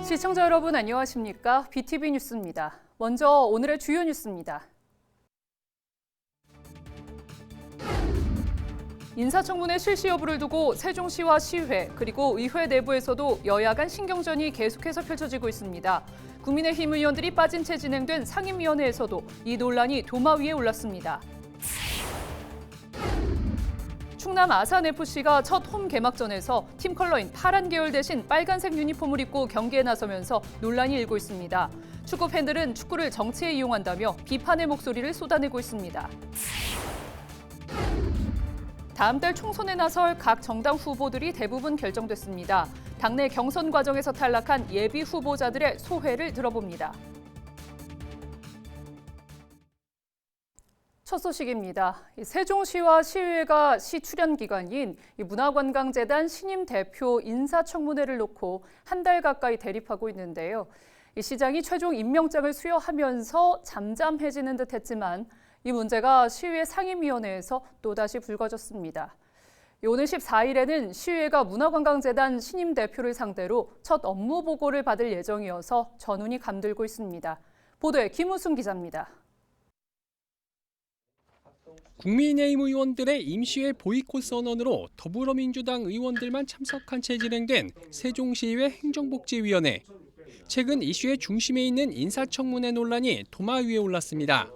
시청자 여러분 안녕하십니까? BTV 뉴스입니다. 먼저 오늘의 주요 뉴스입니다. 인사청문회 실시 여부를 두고 세종시와 시회 그리고 의회 내부에서도 여야 간 신경전이 계속해서 펼쳐지고 있습니다. 국민의힘 의원들이 빠진 채 진행된 상임위원회에서도 이 논란이 도마 위에 올랐습니다. 충남 아산FC가 첫 홈 개막전에서 팀 컬러인 파란 계열 대신 빨간색 유니폼을 입고 경기에 나서면서 논란이 일고 있습니다. 축구 팬들은 축구를 정치에 이용한다며 비판의 목소리를 쏟아내고 있습니다. 다음 달 총선에 나설 각 정당 후보들이 대부분 결정됐습니다. 당내 경선 과정에서 탈락한 예비 후보자들의 소회를 들어봅니다. 첫 소식입니다. 세종시와 시의회가 시 출연 기관인 문화관광재단 신임 대표 인사청문회를 놓고 한 달 가까이 대립하고 있는데요. 시장이 최종 임명장을 수여하면서 잠잠해지는 듯했지만 이 문제가 시의회 상임위원회에서 또다시 불거졌습니다. 오늘 14일에는 시의회가 문화관광재단 신임 대표를 상대로 첫 업무 보고를 받을 예정이어서 전운이 감돌고 있습니다. 보도에 김우순 기자입니다. 국민의힘 의원들의 임시회 보이콧 선언으로 더불어민주당 의원들만 참석한 채 진행된 세종시의회 행정복지위원회. 최근 이슈의 중심에 있는 인사청문회 논란이 도마 위에 올랐습니다.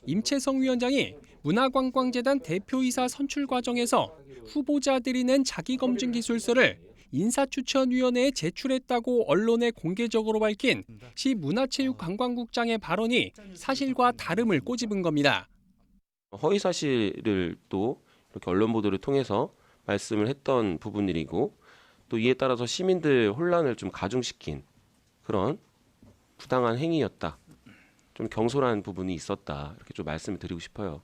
임채성 위원장이 문화관광재단 대표이사 선출 과정에서 후보자들이 낸 자기검증기술서를 인사추천위원회에 제출했다고 언론에 공개적으로 밝힌 시 문화체육관광국장의 발언이 사실과 다름을 꼬집은 겁니다. 허위 사실을 또 이렇게 언론 보도를 통해서 말씀을 했던 부분들이고 또 이에 따라서 시민들 혼란을 좀 가중시킨 그런 부당한 행위였다. 좀 경솔한 부분이 있었다. 이렇게 좀 말씀을 드리고 싶어요.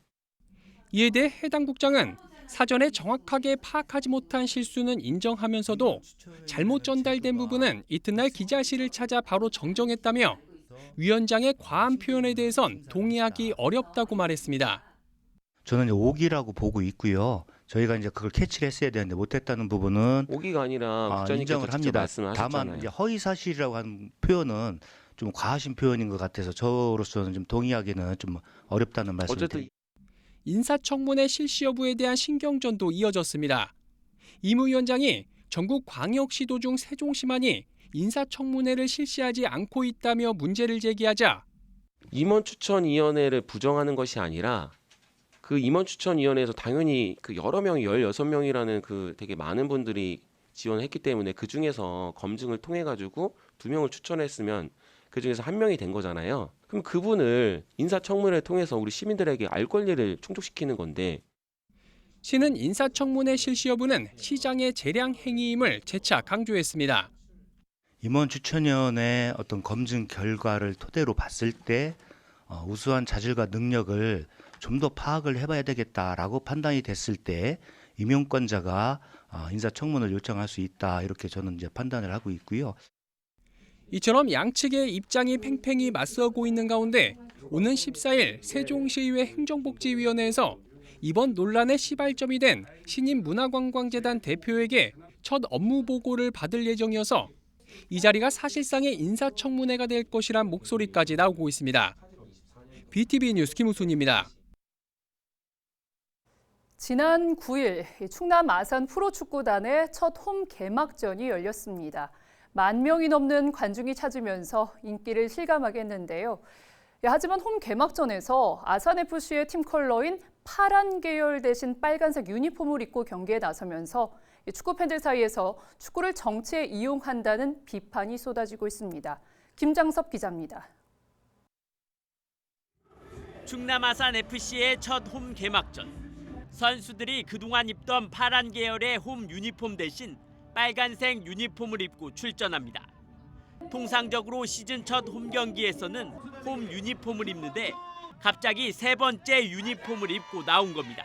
이에 대해 해당 국장은 사전에 정확하게 파악하지 못한 실수는 인정하면서도 잘못 전달된 부분은 이튿날 기자실을 찾아 바로 정정했다며 위원장의 과한 표현에 대해선 동의하기 어렵다고 말했습니다. 저는 오기라고 보고 있고요. 저희가 이제 그걸 캐치를 했어야 되는데 못했다는 부분은 오기가 아니라 국장님께서 인정을 직접 합니다. 말씀을 하셨잖아요. 다만 이제 허위 사실이라고 하는 표현은 좀 과하신 표현인 것 같아서 저로서는 좀 동의하기는 좀 어렵다는 말씀드립니다. 어쨌든 인사청문회 실시 여부에 대한 신경전도 이어졌습니다. 임 위원장이 전국 광역시도 중 세종시만이 인사청문회를 실시하지 않고 있다며 문제를 제기하자 임원추천위원회를 부정하는 것이 아니라 그 임원추천위원회에서 당연히 그 여러 명이 16명이라는 그 되게 많은 분들이 지원했기 때문에 그 중에서 검증을 통해 가지고 2명을 추천했으면 그 중에서 1명이 된 거잖아요. 그럼 그분을 인사청문회를 통해서 우리 시민들에게 알 권리를 충족시키는 건데 시는 인사청문회 실시 여부는 시장의 재량 행위임을 재차 강조했습니다. 임원추천위원회 어떤 검증 결과를 토대로 봤을 때 우수한 자질과 능력을 좀 더 파악을 해봐야 되겠다라고 판단이 됐을 때 임용권자가 인사청문을 요청할 수 있다 이렇게 저는 이제 판단을 하고 있고요. 이처럼 양측의 입장이 팽팽히 맞서고 있는 가운데 오는 14일 세종시의회 행정복지위원회에서 이번 논란의 시발점이 된 신임 문화관광재단 대표에게 첫 업무 보고를 받을 예정이어서 이 자리가 사실상의 인사청문회가 될 것이란 목소리까지 나오고 있습니다. BTV 뉴스 김우순입니다. 지난 9일 충남 아산 프로축구단의 첫 홈 개막전이 열렸습니다. 10,000명이 넘는 관중이 찾으면서 인기를 실감하게 했는데요. 하지만 홈 개막전에서 아산FC의 팀 컬러인 파란 계열 대신 빨간색 유니폼을 입고 경기에 나서면서 축구 팬들 사이에서 축구를 정치에 이용한다는 비판이 쏟아지고 있습니다. 김장섭 기자입니다. 충남 아산FC의 첫 홈 개막전. 선수들이 그동안 입던 파란 계열의 홈 유니폼 대신 빨간색 유니폼을 입고 출전합니다. 통상적으로 시즌 첫 홈 경기에서는 홈 유니폼을 입는데 갑자기 세 번째 유니폼을 입고 나온 겁니다.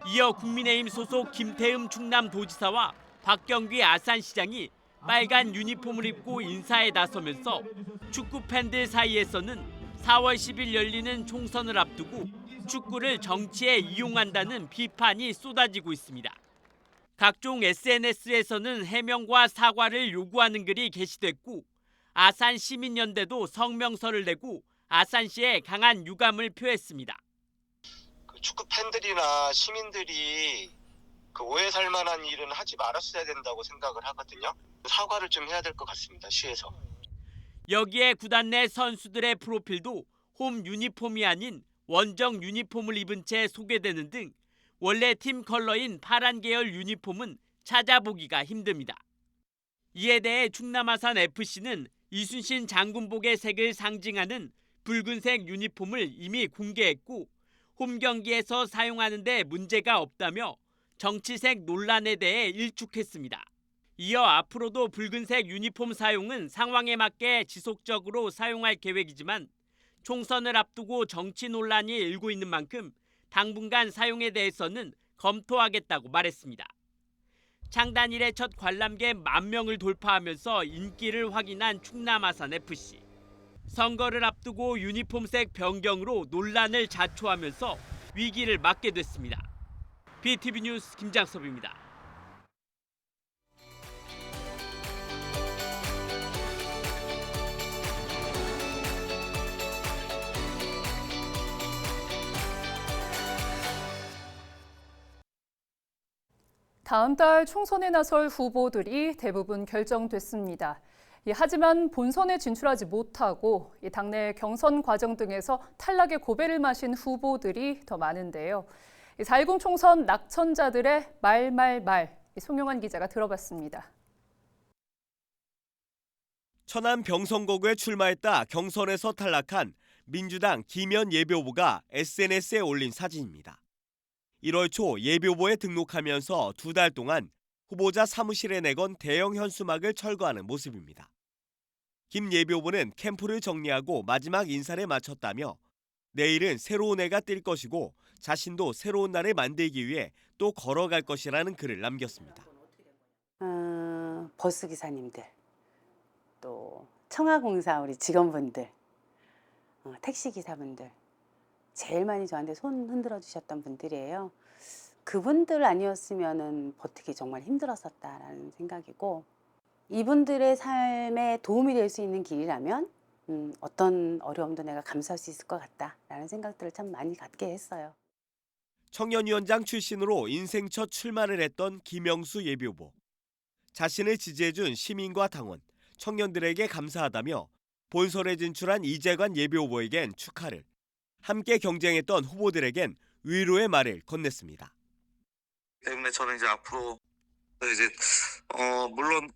이어 국민의힘 소속 김태흠 충남도지사와 박경규 아산시장이 빨간 유니폼을 입고 인사에 나서면서 축구 팬들 사이에서는 4월 10일 열리는 총선을 앞두고 축구를 정치에 이용한다는 비판이 쏟아지고 있습니다. 각종 SNS에서는 해명과 사과를 요구하는 글이 게시됐고 아산 시민연대도 성명서를 내고 아산시에 강한 유감을 표했습니다. 축구 팬들이나 시민들이 오해 살 만한 일은 하지 말았어야 된다고 생각을 하거든요. 사과를 좀 해야 될 것 같습니다, 시에서. 여기에 구단 내 선수들의 프로필도 홈 유니폼이 아닌 원정 유니폼을 입은 채 소개되는 등 원래 팀 컬러인 파란 계열 유니폼은 찾아보기가 힘듭니다. 이에 대해 충남 아산 FC는 이순신 장군복의 색을 상징하는 붉은색 유니폼을 이미 공개했고 홈 경기에서 사용하는 데 문제가 없다며 정치색 논란에 대해 일축했습니다. 이어 앞으로도 붉은색 유니폼 사용은 상황에 맞게 지속적으로 사용할 계획이지만 총선을 앞두고 정치 논란이 일고 있는 만큼 당분간 사용에 대해서는 검토하겠다고 말했습니다. 창단 이래 첫 관람객 10,000명을 돌파하면서 인기를 확인한 충남 아산 FC. 선거를 앞두고 유니폼색 변경으로 논란을 자초하면서 위기를 맞게 됐습니다. BTV 뉴스 김장섭입니다. 다음 달 총선에 나설 후보들이 대부분 결정됐습니다. 하지만 본선에 진출하지 못하고 당내 경선 과정 등에서 탈락의 고배를 마신 후보들이 더 많은데요. 4.10 총선 낙천자들의 말말말, 송영환 기자가 들어봤습니다. 천안 병선거구에 출마했다 경선에서 탈락한 민주당 김현 예비후보가 SNS에 올린 사진입니다. 1월 초 예비후보에 등록하면서 2달 동안 후보자 사무실에 내건 대형 현수막을 철거하는 모습입니다. 김 예비후보는 캠프를 정리하고 마지막 인사를 마쳤다며 내일은 새로운 해가 뜰 것이고 자신도 새로운 날을 만들기 위해 또 걸어갈 것이라는 글을 남겼습니다. 버스 기사님들, 또 청하공사 우리 직원분들, 택시 기사분들 제일 많이 저한테 손 흔들어 주셨던 분들이에요. 그분들 아니었으면은 버티기 정말 힘들었었다라는 생각이고 이분들의 삶에 도움이 될 수 있는 길이라면 어떤 어려움도 내가 감수할 수 있을 것 같다라는 생각들을 참 많이 갖게 했어요. 청년위원장 출신으로 인생 첫 출마를 했던 김영수 예비후보. 자신을 지지해준 시민과 당원, 청년들에게 감사하다며 본선에 진출한 이재관 예비후보에겐 축하를, 함께 경쟁했던 후보들에겐 위로의 말을 건넸습니다. 때문에 저는 이제 앞으로 물론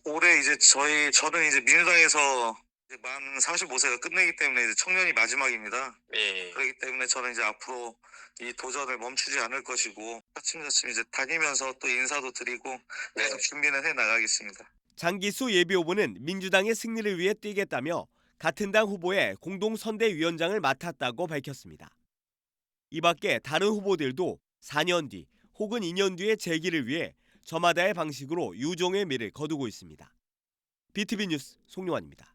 올해 저는 이제 민주당에서 만 45세가 끝내기 때문에 이제 청년이 마지막입니다. 예. 그렇기 때문에 저는 이제 앞으로 이 도전을 멈추지 않을 것이고 차츰차츰 이제 다니면서 또 인사도 드리고 계속 준비는 해 나가겠습니다. 장기수 예비후보는 민주당의 승리를 위해 뛰겠다며 같은 당 후보의 공동선대위원장을 맡았다고 밝혔습니다. 이 밖에 다른 후보들도 4년 뒤 혹은 2년 뒤의 재기를 위해 저마다의 방식으로 유종의 미를 거두고 있습니다. BTV 뉴스 송용환입니다.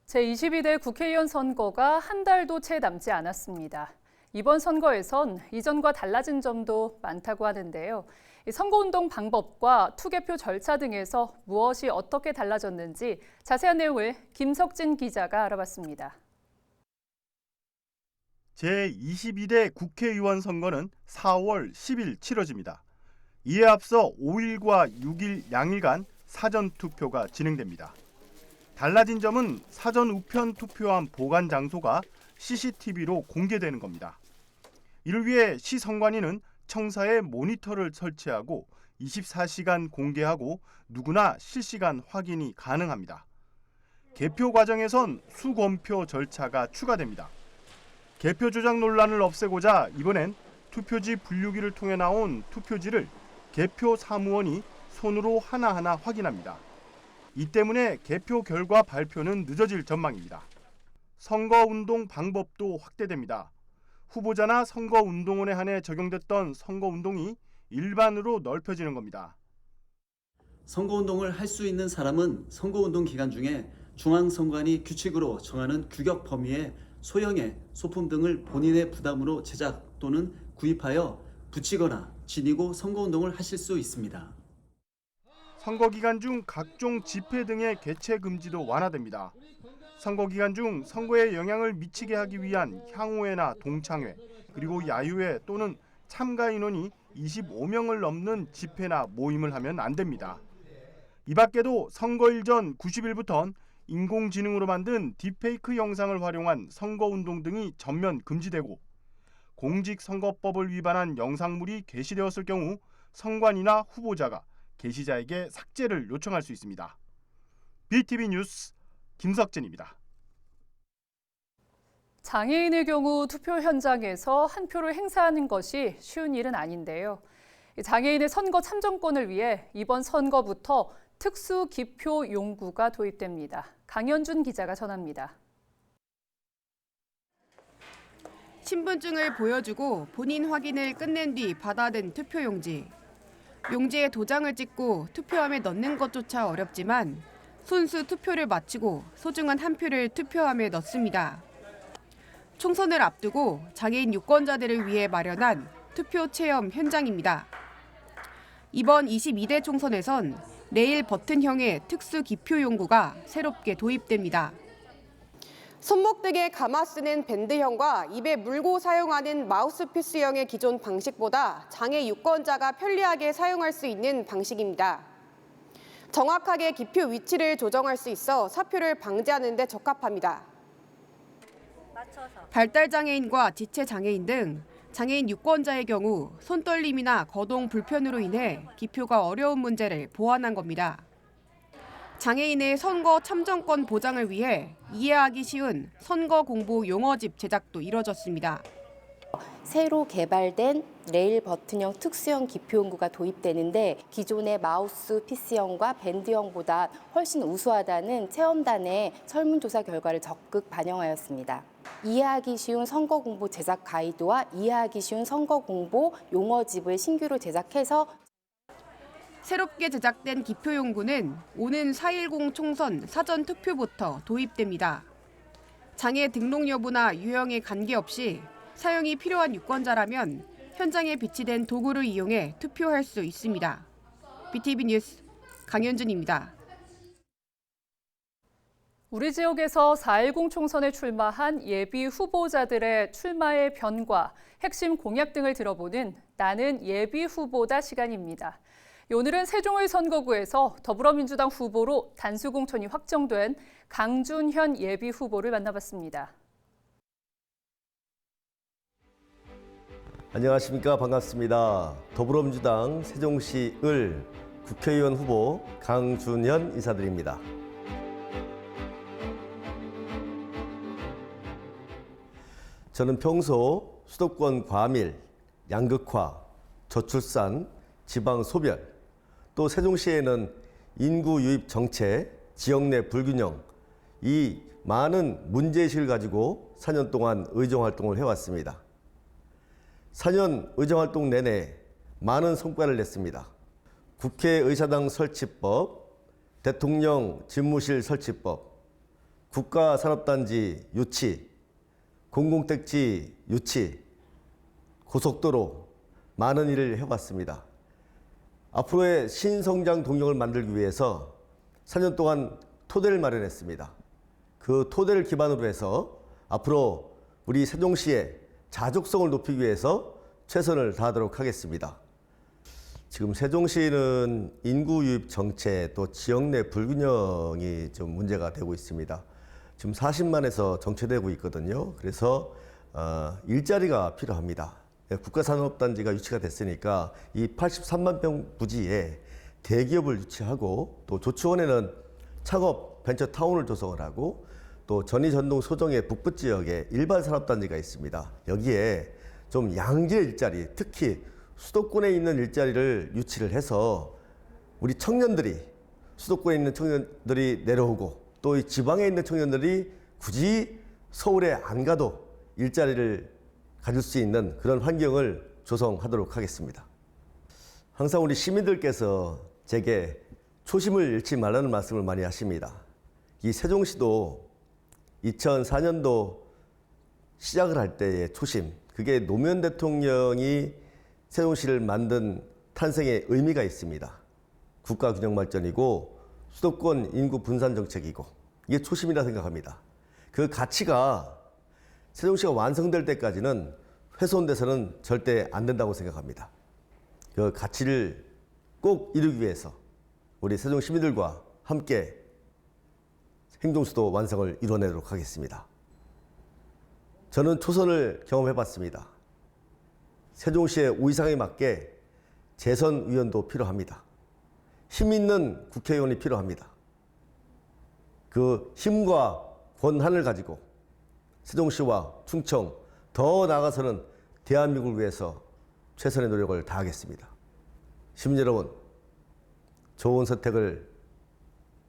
제22대 국회의원 선거가 한 달도 채 남지 않았습니다. 이번 선거에선 이전과 달라진 점도 많다고 하는데요. 선거운동 방법과 투개표 절차 등에서 무엇이 어떻게 달라졌는지 자세한 내용을 김석진 기자가 알아봤습니다. 제22대 국회의원 선거는 4월 10일 치러집니다. 이에 앞서 5일과 6일 양일간 사전투표가 진행됩니다. 달라진 점은 사전 우편 투표함 보관 장소가 CCTV로 공개되는 겁니다. 이를 위해 시 선관위는 청사에 모니터를 설치하고 24시간 공개하고 누구나 실시간 확인이 가능합니다. 개표 과정에선 수검표 절차가 추가됩니다. 개표 조작 논란을 없애고자 이번엔 투표지 분류기를 통해 나온 투표지를 개표 사무원이 손으로 하나하나 확인합니다. 이 때문에 개표 결과 발표는 늦어질 전망입니다. 선거운동 방법도 확대됩니다. 후보자나 선거운동원에 한해 적용됐던 선거운동이 일반으로 넓혀지는 겁니다. 선거운동을 할 수 있는 사람은 선거운동 기간 중에 중앙선관위 규칙으로 정하는 규격 범위의 소형의 소품 등을 본인의 부담으로 제작 또는 구입하여 붙이거나 지니고 선거운동을 하실 수 있습니다. 선거 기간 중 각종 집회 등의 개최 금지도 완화됩니다. 선거 기간 중 선거에 영향을 미치게 하기 위한 향후회나 동창회, 그리고 야유회 또는 참가 인원이 25명을 넘는 집회나 모임을 하면 안 됩니다. 이 밖에도 선거일 전 90일부터는 인공지능으로 만든 딥페이크 영상을 활용한 선거운동 등이 전면 금지되고, 공직선거법을 위반한 영상물이 게시되었을 경우 선관위나 후보자가 게시자에게 삭제를 요청할 수 있습니다. BTV 뉴스 김석진입니다. 장애인의 경우 투표 현장에서 한 표를 행사하는 것이 쉬운 일은 아닌데요. 장애인의 선거 참정권을 위해 이번 선거부터 특수 기표 용구가 도입됩니다. 강현준 기자가 전합니다. 신분증을 보여주고 본인 확인을 끝낸 뒤 받아든 투표용지. 용지에 도장을 찍고 투표함에 넣는 것조차 어렵지만 손수 투표를 마치고 소중한 한 표를 투표함에 넣습니다. 총선을 앞두고 장애인 유권자들을 위해 마련한 투표 체험 현장입니다. 이번 22대 총선에선 레일 버튼형의 특수 기표 용구가 새롭게 도입됩니다. 손목 등에 감아 쓰는 밴드형과 입에 물고 사용하는 마우스피스형의 기존 방식보다 장애 유권자가 편리하게 사용할 수 있는 방식입니다. 정확하게 기표 위치를 조정할 수 있어 사표를 방지하는 데 적합합니다. 발달장애인과 지체장애인 등 장애인 유권자의 경우 손떨림이나 거동 불편으로 인해 기표가 어려운 문제를 보완한 겁니다. 장애인의 선거 참정권 보장을 위해 이해하기 쉬운 선거 공보 용어집 제작도 이뤄졌습니다. 새로 개발된 레일 버튼형 특수형 기표용구가 도입되는데 기존의 마우스 피스형과 밴드형보다 훨씬 우수하다는 체험단의 설문조사 결과를 적극 반영하였습니다. 이해하기 쉬운 선거 공보 제작 가이드와 이해하기 쉬운 선거 공보 용어집을 신규로 제작해서 새롭게 제작된 기표용구는 오는 4.10 총선 사전 투표부터 도입됩니다. 장애 등록 여부나 유형에 관계없이 사용이 필요한 유권자라면 현장에 비치된 도구를 이용해 투표할 수 있습니다. BTV 뉴스 강현준입니다. 우리 지역에서 4.10 총선에 출마한 예비 후보자들의 출마의 변과, 핵심 공약 등을 들어보는 나는 예비 후보다 시간입니다. 오늘은 세종의 선거구에서 더불어민주당 후보로 단수 공천이 확정된 강준현 예비 후보를 만나봤습니다. 안녕하십니까. 반갑습니다. 더불어민주당 세종시 을 국회의원 후보 강준현 인사드립니다. 저는 평소 수도권 과밀, 양극화, 저출산, 지방 소멸, 또 세종시에는 인구 유입 정체, 지역 내 불균형, 이 많은 문제의식을 가지고 4년 동안 의정활동을 해왔습니다. 4년 의정활동 내내 많은 성과를 냈습니다. 국회의사당 설치법, 대통령 집무실 설치법, 국가산업단지 유치, 공공택지 유치, 고속도로, 많은 일을 해왔습니다. 앞으로의 신성장 동력을 만들기 위해서 4년 동안 토대를 마련했습니다. 그 토대를 기반으로 해서 앞으로 우리 세종시의 자족성을 높이기 위해서 최선을 다하도록 하겠습니다. 지금 세종시는 인구 유입 정체 또 지역 내 불균형이 좀 문제가 되고 있습니다. 지금 40만에서 정체되고 있거든요. 그래서 일자리가 필요합니다. 국가산업단지가 유치가 됐으니까 이 83만 평 부지에 대기업을 유치하고 또 조치원에는 창업 벤처타운을 조성을 하고 또 전이전동 소정의 북부 지역에 일반 산업단지가 있습니다. 여기에 좀 양질의 일자리, 특히 수도권에 있는 일자리를 유치를 해서 우리 청년들이, 수도권에 있는 청년들이 내려오고 또 이 지방에 있는 청년들이 굳이 서울에 안 가도 일자리를 가질 수 있는 그런 환경을 조성하도록 하겠습니다. 항상 우리 시민들께서 제게 초심을 잃지 말라는 말씀을 많이 하십니다. 이 세종시도 2004년도 시작을 할 때의 초심, 그게 노무현 대통령이 세종시를 만든 탄생의 의미가 있습니다. 국가 균형 발전이고 수도권 인구 분산 정책이고 이게 초심이라 생각합니다. 그 가치가 세종시가 완성될 때까지는 훼손돼서는 절대 안 된다고 생각합니다. 그 가치를 꼭 이루기 위해서 우리 세종 시민들과 함께 행정수도 완성을 이뤄내도록 하겠습니다. 저는 초선을 경험해봤습니다. 세종시의 우위상에 맞게 재선위원도 필요합니다. 힘 있는 국회의원이 필요합니다. 그 힘과 권한을 가지고 세종시와 충청, 더 나아가서는 대한민국을 위해서 최선의 노력을 다하겠습니다. 시민 여러분, 좋은 선택을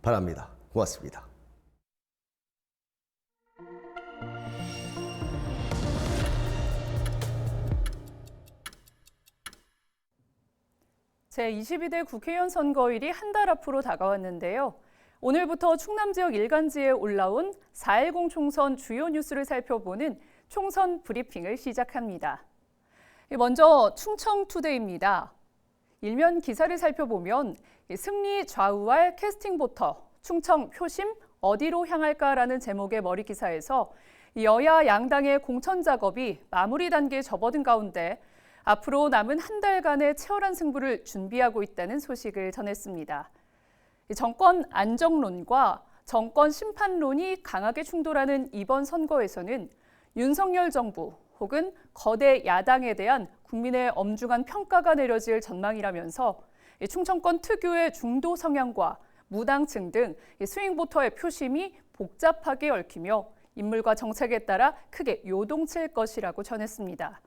바랍니다. 고맙습니다. 제22대 국회의원 선거일이 한 달 앞으로 다가왔는데요. 오늘부터 충남 지역 일간지에 올라온 4.10 총선 주요 뉴스를 살펴보는 총선 브리핑을 시작합니다. 먼저 충청투데이입니다. 일면 기사를 살펴보면 승리 좌우할 캐스팅보터 충청 표심 어디로 향할까라는 제목의 머리 기사에서 여야 양당의 공천 작업이 마무리 단계에 접어든 가운데 앞으로 남은 한 달간의 치열한 승부를 준비하고 있다는 소식을 전했습니다. 정권 안정론과 정권 심판론이 강하게 충돌하는 이번 선거에서는 윤석열 정부 혹은 거대 야당에 대한 국민의 엄중한 평가가 내려질 전망이라면서 충청권 특유의 중도 성향과 무당층 등 스윙보터의 표심이 복잡하게 얽히며 인물과 정책에 따라 크게 요동칠 것이라고 전했습니다.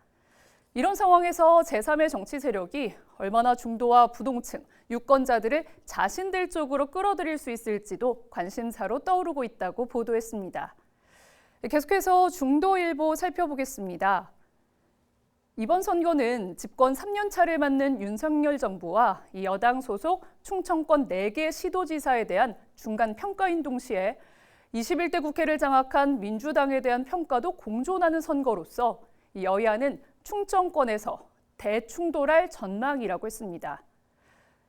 이런 상황에서 제3의 정치 세력이 얼마나 중도와 부동층, 유권자들을 자신들 쪽으로 끌어들일 수 있을지도 관심사로 떠오르고 있다고 보도했습니다. 계속해서 중도일보 살펴보겠습니다. 이번 선거는 집권 3년 차를 맞는 윤석열 정부와 이 여당 소속 충청권 4개 시도지사에 대한 중간 평가인 동시에 21대 국회를 장악한 민주당에 대한 평가도 공존하는 선거로서 이 여야는 충청권에서 대충돌할 전망이라고 했습니다.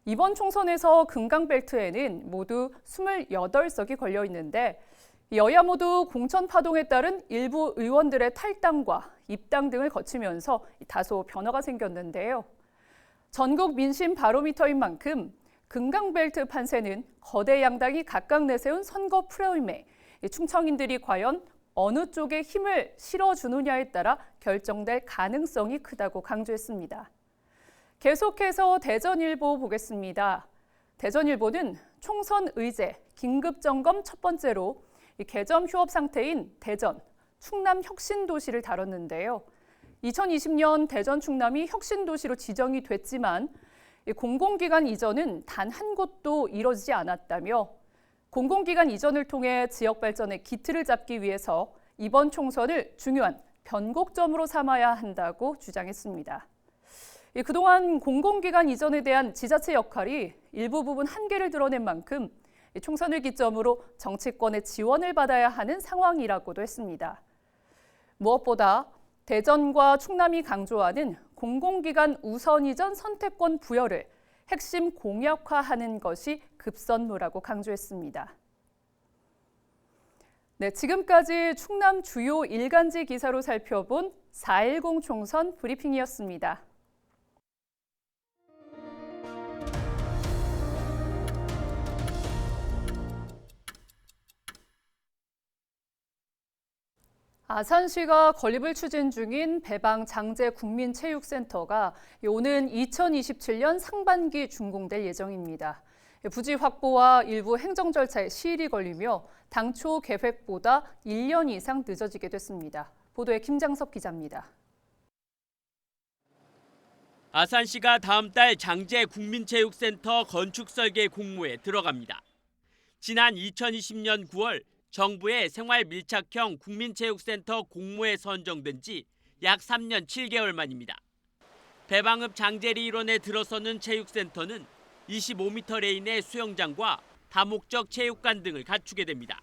이번 총선에서 금강벨트에는 모두 28석이 걸려 있는데 여야 모두 공천 파동에 따른 일부 의원들의 탈당과 입당 등을 거치면서 다소 변화가 생겼는데요. 전국 민심 바로미터인 만큼 금강벨트 판세는 거대 양당이 각각 내세운 선거 프레임에 충청인들이 과연 어느 쪽에 힘을 실어주느냐에 따라 결정될 가능성이 크다고 강조했습니다. 계속해서 대전일보 보겠습니다. 대전일보는 총선 의제, 긴급점검 첫 번째로 개점 휴업 상태인 대전, 충남 혁신도시를 다뤘는데요. 2020년 대전 충남이 혁신도시로 지정이 됐지만 공공기관 이전은 단 한 곳도 이뤄지지 않았다며 공공기관 이전을 통해 지역 발전의 기틀을 잡기 위해서 이번 총선을 중요한 변곡점으로 삼아야 한다고 주장했습니다. 그동안 공공기관 이전에 대한 지자체 역할이 일부 부분 한계를 드러낸 만큼 총선을 기점으로 정치권의 지원을 받아야 하는 상황이라고도 했습니다. 무엇보다 대전과 충남이 강조하는 공공기관 우선 이전 선택권 부여를 핵심 공약화하는 것이 급선무라고 강조했습니다. 네, 지금까지 충남 주요 일간지 기사로 살펴본 4.10 총선 브리핑이었습니다. 아산시가 건립을 추진 중인 배방 장제 국민체육센터가 오는 2027년 상반기 준공될 예정입니다. 부지 확보와 일부 행정 절차에 시일이 걸리며 당초 계획보다 1년 이상 늦어지게 됐습니다. 보도에 김장섭 기자입니다. 아산시가 다음 달 장제 국민체육센터 건축 설계 공모에 들어갑니다. 지난 2020년 9월 정부의 생활 밀착형 국민체육센터 공모에 선정된 지 약 3년 7개월 만입니다. 배방읍 장제리 일원에 들어서는 체육센터는 25m 레인의 수영장과 다목적 체육관 등을 갖추게 됩니다.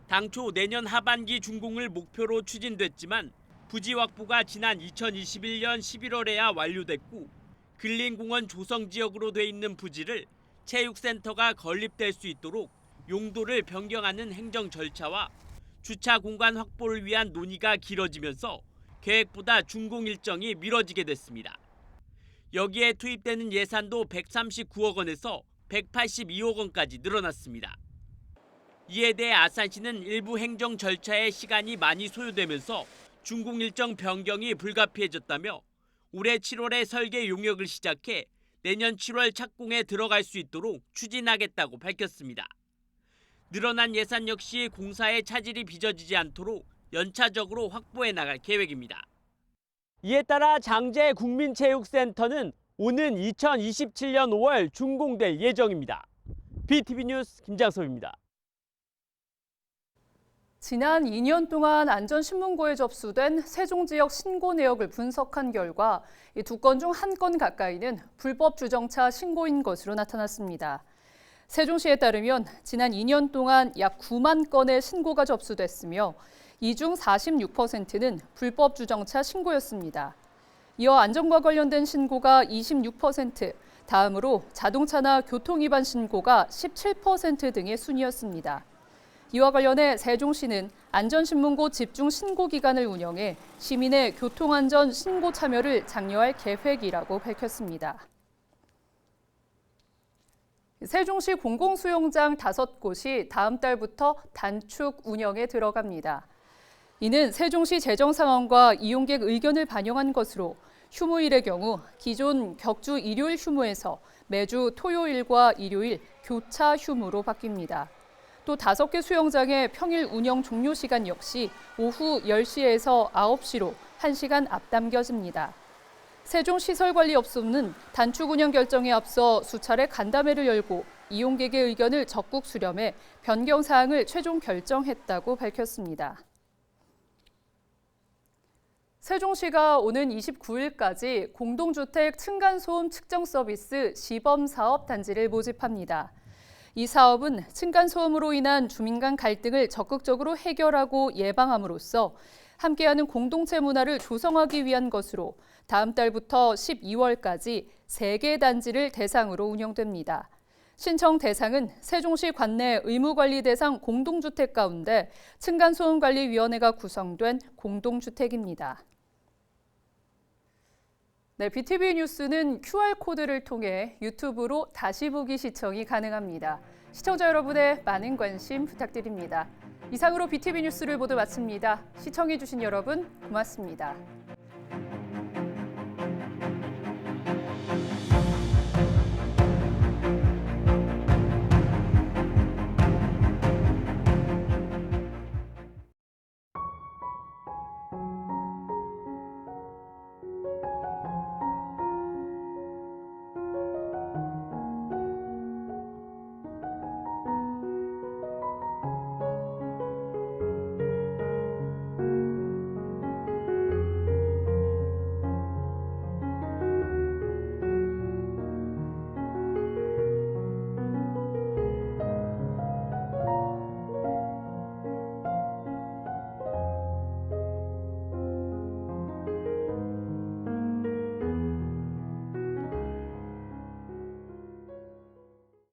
당초 내년 하반기 준공을 목표로 추진됐지만 부지 확보가 지난 2021년 11월에야 완료됐고 근린공원 조성 지역으로 돼 있는 부지를 체육센터가 건립될 수 있도록 용도를 변경하는 행정 절차와 주차 공간 확보를 위한 논의가 길어지면서 계획보다 준공 일정이 미뤄지게 됐습니다. 여기에 투입되는 예산도 139억 원에서 182억 원까지 늘어났습니다. 이에 대해 아산시는 일부 행정 절차에 시간이 많이 소요되면서 준공 일정 변경이 불가피해졌다며 올해 7월에 설계 용역을 시작해 내년 7월 착공에 들어갈 수 있도록 추진하겠다고 밝혔습니다. 늘어난 예산 역시 공사의 차질이 빚어지지 않도록 연차적으로 확보해 나갈 계획입니다. 이에 따라 장제 국민체육센터는 오는 2027년 5월 준공될 예정입니다. BTV 뉴스 김장섭입니다. 지난 2년 동안 안전신문고에 접수된 세종 지역 신고 내역을 분석한 결과 이 2건 중 1건 가까이는 불법 주정차 신고인 것으로 나타났습니다. 세종시에 따르면 지난 2년 동안 약 9만 건의 신고가 접수됐으며 이 중 46%는 불법 주정차 신고였습니다. 이어 안전과 관련된 신고가 26%, 다음으로 자동차나 교통위반 신고가 17% 등의 순이었습니다. 이와 관련해 세종시는 안전신문고 집중 신고 기간을 운영해 시민의 교통안전 신고 참여를 장려할 계획이라고 밝혔습니다. 세종시 공공수영장 5곳이 다음 달부터 단축 운영에 들어갑니다. 이는 세종시 재정 상황과 이용객 의견을 반영한 것으로 휴무일의 경우 기존 격주 일요일 휴무에서 매주 토요일과 일요일 교차 휴무로 바뀝니다. 또 5개 수영장의 평일 운영 종료 시간 역시 오후 10시에서 9시로 1시간 앞당겨집니다. 세종시설관리업소는 단축 운영 결정에 앞서 수차례 간담회를 열고 이용객의 의견을 적극 수렴해 변경 사항을 최종 결정했다고 밝혔습니다. 세종시가 오는 29일까지 공동주택 층간소음 측정 서비스 시범사업 단지를 모집합니다. 이 사업은 층간소음으로 인한 주민 간 갈등을 적극적으로 해결하고 예방함으로써 함께하는 공동체 문화를 조성하기 위한 것으로 다음 달부터 12월까지 3개 단지를 대상으로 운영됩니다. 신청 대상은 세종시 관내 의무관리 대상 공동주택 가운데 층간소음관리위원회가 구성된 공동주택입니다. 네, BTV 뉴스는 QR코드를 통해 유튜브로 다시 보기 시청이 가능합니다. 시청자 여러분의 많은 관심 부탁드립니다. 이상으로 BTV 뉴스를 모두 마칩니다. 시청해주신 여러분 고맙습니다.